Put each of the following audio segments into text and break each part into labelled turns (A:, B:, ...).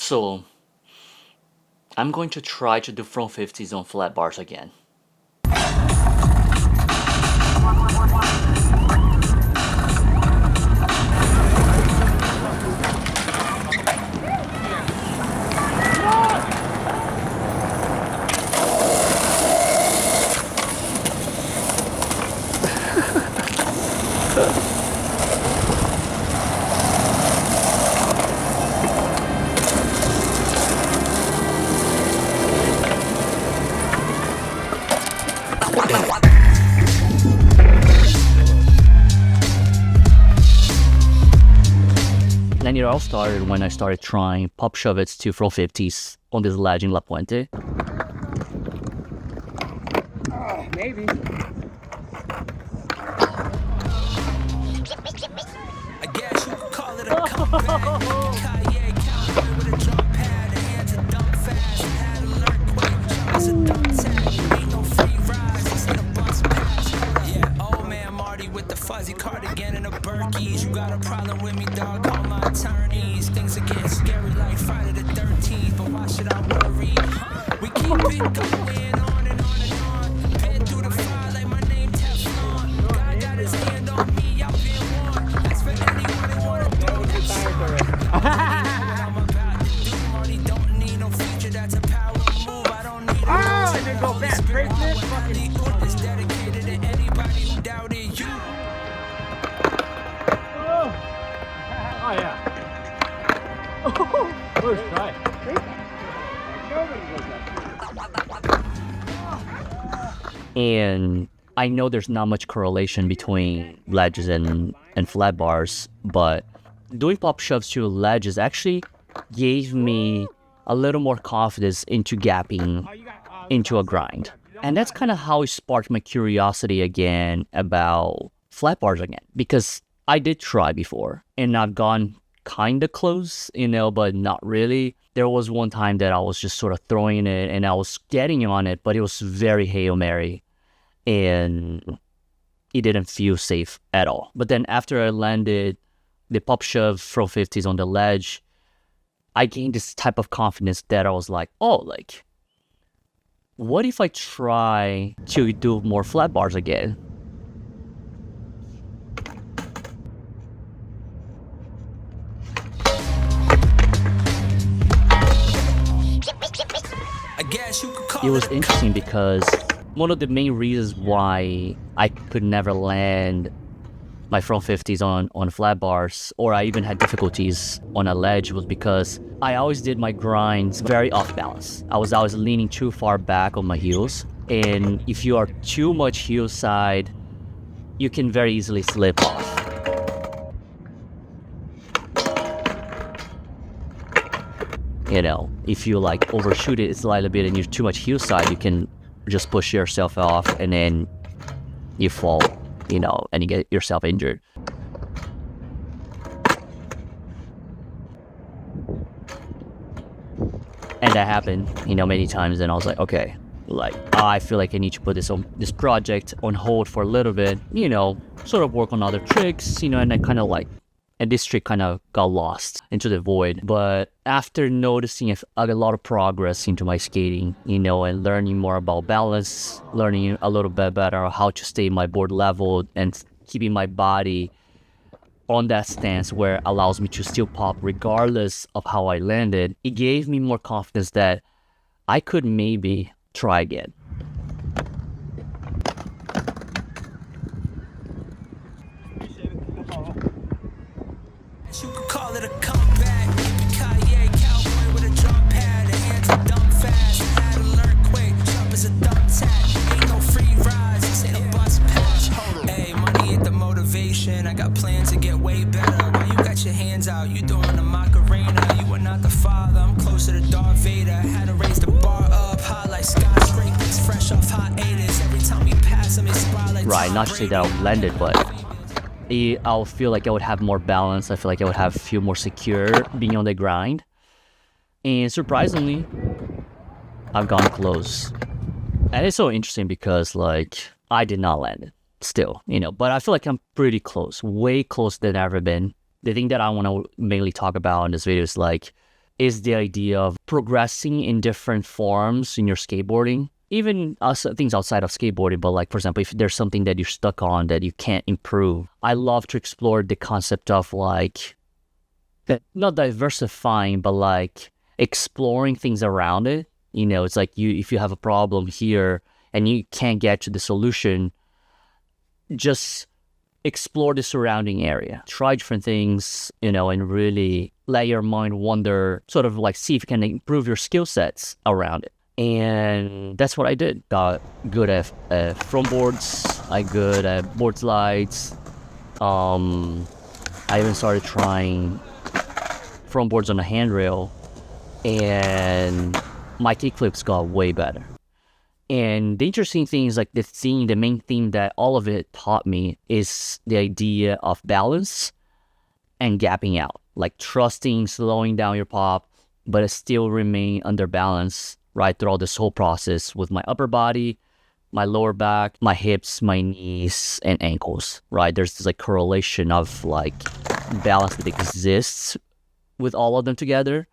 A: So, I'm going to try to do front 50s on flat bars again. And it all started when I started trying pop shove-its to front 50s on this ledge in La Puente.
B: Maybe.
C: I guess you could call it a comeback. Kanye cowboy with a drum pad and hands a dump fast. Had an earthquake, it's a dump tag. Ain't no free rides, it's in a bus pass. Yeah, old man Marty with the fuzzy cardigan and the Berkeys. You got a problem with me, dog? Call my attorneys. Things are getting scary like Friday the 13th, but why should I worry? We keep it going on and on and on. Been through the fire like my name Teflon. God got his hand on me, I've been warned. That's for anyone who wanna do this. What I'm about to do, Marty don't need no feature, that's a power move. I don't need a
B: I didn't go back. Great miss. Fucking.
C: it's dedicated to anybody who doubted you.
B: Oh yeah. First try.
A: And I know there's not much correlation between ledges and flat bars, but doing pop shoves to ledges actually gave me a little more confidence into gapping into a grind. And that's kind of how it sparked my curiosity again about flat bars again, because I did try before and I've gone kind of close, but not really. There was one time that I was just sort of throwing it and I was getting on it, but it was very Hail Mary and it didn't feel safe at all. But then after I landed the pop shove front 50s on the ledge, I gained this type of confidence that I was like, oh, like, what if I try to do more flat bars again?
C: I guess you could call
A: It was
C: it a
A: interesting because one of the main reasons why I could never land my front 50s on flat bars, or I even had difficulties on a ledge, was because I always did my grinds very off balance. I was always leaning too far back on my heels, and if you are too much heel side, you can very easily slip off. If you like overshoot it slightly bit and you're too much heel side, you can just push yourself off and then you fall, and you get yourself injured. And that happened, many times, and I was like, okay, I feel like I need to put this project on hold for a little bit, sort of work on other tricks, and I kind of and this trick kind of got lost into the void. But after noticing a lot of progress into my skating, and learning more about balance, learning a little bit better how to stay my board level and keeping my body on that stance where it allows me to still pop regardless of how I landed, it gave me more confidence that I could maybe try again.
C: You could call it a comeback. Kanye cowboy with a drum pad and hands a dump fast. Had an earthquake, jump is a dump tag. Ain't no free rides, this ain't a bus pass. Hey, money ain't the motivation. I got plans to get way better. While you got your hands out, you doing the Macarena. You are not the father, I'm closer to Darth Vader. Had to raise the bar up high like skyscrapers. Fresh off hiatus, every time we pass him, it's spotlight.
A: Right, not to say that I landed, but I'll feel like I would have more balance. I feel like I would feel more secure being on the grind. And surprisingly, I've gone close. And it's so interesting because I did not land it still, but I feel like I'm pretty close, way closer than I've ever been. The thing that I want to mainly talk about in this video is is the idea of progressing in different forms in your skateboarding. Even things outside of skateboarding, but like, for example, if there's something that you're stuck on that you can't improve, I love to explore the concept of like, not diversifying, but like exploring things around it. You know, it's like if you have a problem here and you can't get to the solution, just explore the surrounding area. Try different things, you know, and really let your mind wander, sort of like see if you can improve your skill sets around it. And that's what I did. Got good at front boards. I good at board slides. I even started trying front boards on a handrail, and my kickflips got way better. And the interesting thing is like the main theme that all of it taught me is the idea of balance and gapping out, like trusting, slowing down your pop, but it still remain under balance right throughout this whole process with my upper body, my lower back, my hips, my knees, and ankles, right? There's this like correlation of like balance that exists with all of them together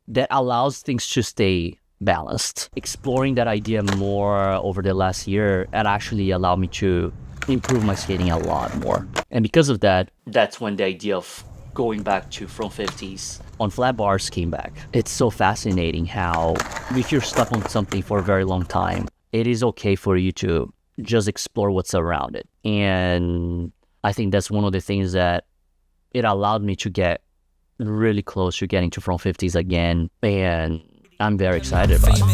A: that allows things to stay balanced. Exploring that idea more over the last year, it actually allowed me to improve my skating a lot more. And because of that, that's when the idea of going back to front 50s on flat bars came back. It's so fascinating how if you're stuck on something for a very long time, it is okay for you to just explore what's around it. And I think that's one of the things that it allowed me to get really close to getting to front 50s again. And I'm very excited about it.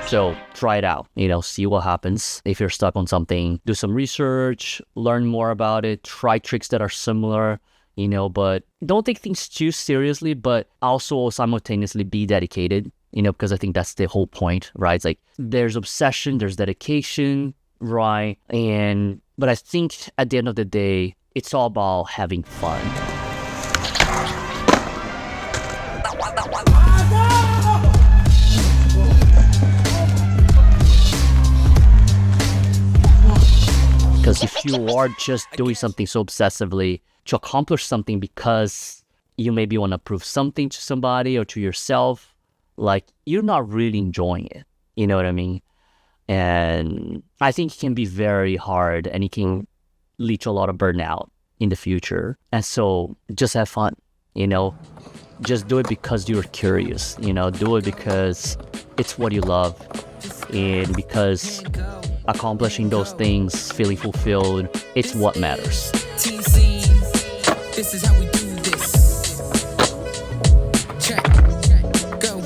A: So try it out, you know, see what happens. If you're stuck on something, do some research, learn more about it, try tricks that are similar, you know, but don't take things too seriously, but also simultaneously be dedicated, you know, because I think that's the whole point, right? It's like there's obsession, there's dedication, right? But I think at the end of the day, it's all about having fun. Because if you are just doing something so obsessively to accomplish something because you maybe want to prove something to somebody or to yourself, like you're not really enjoying it. You know what I mean? And I think it can be very hard and it can lead to a lot of burnout in the future. And so just have fun, you know, just do it because you're curious, you know, do it because it's what you love and because accomplishing those things, feeling fulfilled, it's what matters.
C: This is how we do this. Check, go.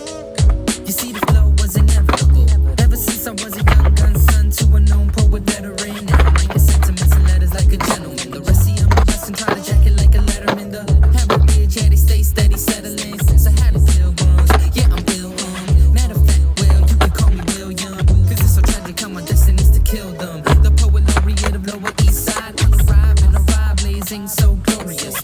C: You see the flow was inevitable. Ever since I was a young gun son to a known poet veteran. Now I'm writing sentiments and letters like a gentleman. The rest of them are dressing, try to jacket like a letterman. The heritage, yeah, they stay steady, settling. Since I had a pilgrims, yeah, I'm ill. Matter of fact, well, you can call me William. Cause it's so tragic how my destiny's to kill them. The poet laureate of Lower East Side. Arrive, blazing so glorious.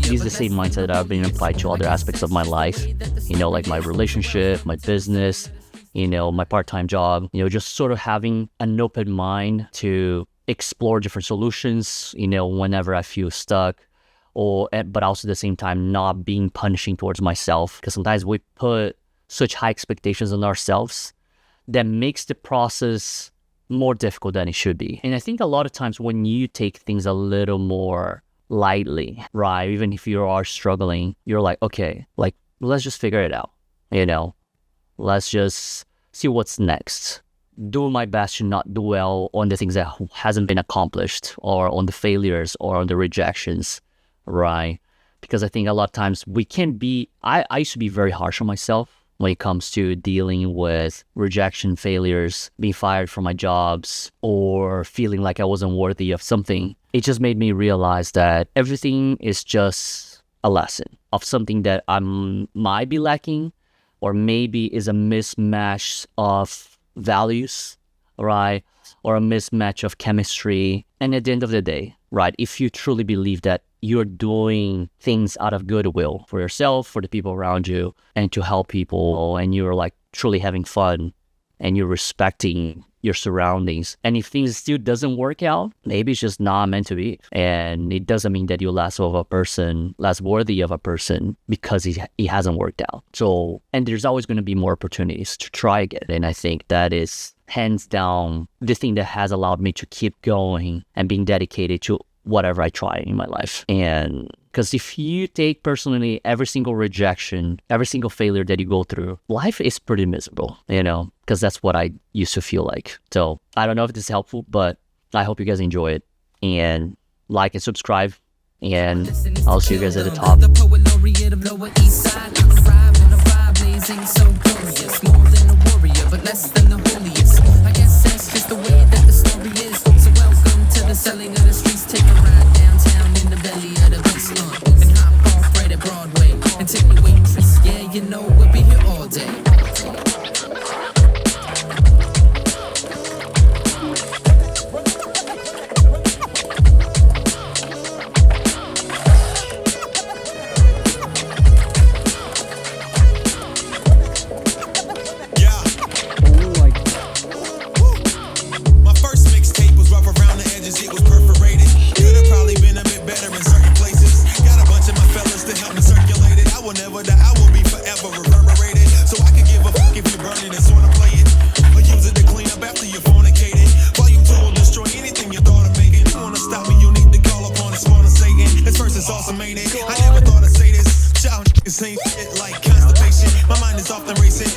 A: Use the same mindset that I've been applied to other aspects of my life, you know, like my relationship, my business, you know, my part-time job, you know, just sort of having an open mind to explore different solutions, you know, whenever I feel stuck, but also at the same time, not being punishing towards myself, because sometimes we put such high expectations on ourselves that makes the process more difficult than it should be. And I think a lot of times when you take things a little more lightly, right? Even if you are struggling, you're like, okay, like, let's just figure it out, you know? Let's just see what's next. Do my best to not dwell on the things that hasn't been accomplished or on the failures or on the rejections, right? Because I think a lot of times we can be, I used to be very harsh on myself when it comes to dealing with rejection, failures, being fired from my jobs, or feeling like I wasn't worthy of something. It just made me realize that everything is just a lesson of something that I might be lacking, or maybe is a mismatch of values, right? or a mismatch of chemistry. And at the end of the day, right, if you truly believe that you're doing things out of goodwill for yourself, for the people around you, and to help people, and you're like truly having fun, and you're respecting your surroundings, and if things still doesn't work out, maybe it's just not meant to be. And it doesn't mean that you're less worthy of a person because he hasn't worked out. So, and there's always going to be more opportunities to try again. And I think that is hands down the thing that has allowed me to keep going and being dedicated to whatever I try in my life. And because if you take personally every single rejection, every single failure that you go through, life is pretty miserable, because that's what I used to feel like. So I don't know if this is helpful, but I hope you guys enjoy it, and like and subscribe, and I'll see you guys at the top.
C: The poet laureate of Lower East Side, arrived in a vibe blazing so glorious, more than a warrior, but less than the holiest. I guess that's just the way that the story is. So welcome to the selling of the streets. Take a ride downtown in the belly of the beast, and hop off right at Broadway and take me waitress. Yeah, we'll be here all day.
D: Awesome, ain't it? I never thought I'd say this. Shout, this ain't it like constipation. My mind is often racing.